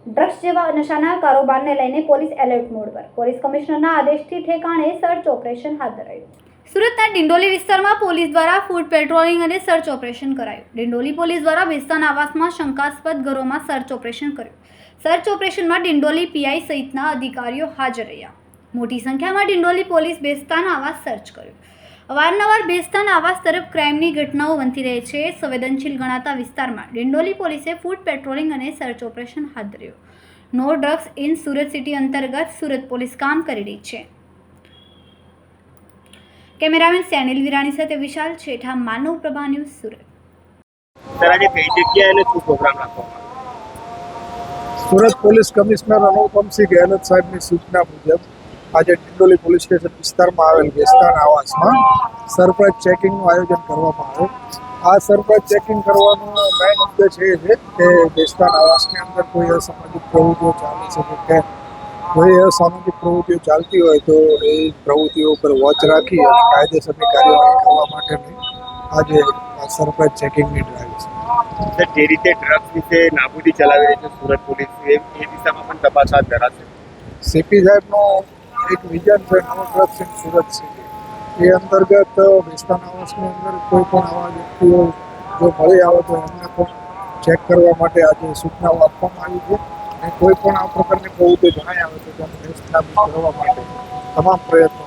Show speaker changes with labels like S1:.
S1: Drugs જેવા નશાના કારોબારને લઈને police alert mode પર. પોલીસ કમિશનરના આદેશથી ઠેકાણે સર્ચ ઓપરેશન હાથ ધરાયું. સુરતના ડિંડોલી વિસ્તારમાં પોલીસ દ્વારા ફૂડ પેટ્રોલિંગ અને સર્ચ ઓપરેશન કરાયું. ડિંડોલી પોલીસ દ્વારા બેસ્તાન આવાસમાં શંકાસ્પદ ઘરોમાં સર્ચ ઓપરેશન કર્યું. સર્ચ ઓપરેશનમાં ડિંડોલી પીઆઈ સહિતના અધિકારીઓ હાજર રહ્યા. મોટી સંખ્યામાં ડિંડોલી પોલીસ બેસ્તાન આવાસ સર્ચ કર્યું. અવારનવાર બેસ્તાન આવાસ તરફ ક્રાઇમની ઘટનાઓ બનતી રહે છે. સંવેદનશીલ ગણાતા વિસ્તારમાં ડિંડોલી પોલીસે ફૂડ પેટ્રોલિંગ અને સર્ચ ઓપરેશન હાથ ધર્યું. No drugs in Surat city અંતર્ગત સુરત પોલીસ કામ કરી રહી છે. કેમેરામેન સેનિલ વિરાણી સાથે Vishal Chhetha, Manav Prabha news, Surat.
S2: Surat police commissioner Anupamsinh Gehlot સાહેબની સૂચના મુજબ આજે ડિંડોલી પોલીસ સ્ટેશન વિસ્તારમાં આવેલ બેસ્તાન આવાસમાં સરપ્રાઇઝ ચેકિંગનું આયોજન કરવામાં આવ્યું. આ સરપ્રાઇઝ ચેકિંગ કરવાનો મેઇન ઉદ્દેશ એ છે કે બેસ્તાન આવાસની અંદર કોઈ અસામાજિક પ્રવૃત્તિઓ ચાલી શકે કે કોઈ અસામાજિક પ્રવૃત્તિઓ ચાલતી હોય તો એ પ્રવૃત્તિઓ ઉપર વોચ રાખી અને કાયદેસરની કાર્યવાહી કરવા માટેની આજે આ સરપ્રાઇઝ ચેકિંગની ડ્રાઈવ છે.
S3: જે રીતે ડ્રગ્સ વિશે નાબૂદી ચલાવી રહી છે સુરત પોલીસ, એ દિશામાં પણ તપાસ હાથ ધરાશે.
S2: સીપી સાહેબનો એક વિઝન છે no drugs in Surat city. એ અંતર્ગત બેસ્તાન આવાસની અંદર કોઈ પણ આવા વ્યક્તિઓ જો મળી આવે તો એમને પણ ચેક કરવા માટે આજે સૂચનાઓ આપવામાં આવી છે. અને કોઈ પણ આ પ્રકારની પ્રવૃત્તિ જણાઈ આવે તો તેને નાબૂદ કરવા માટે તમામ પ્રયત્નો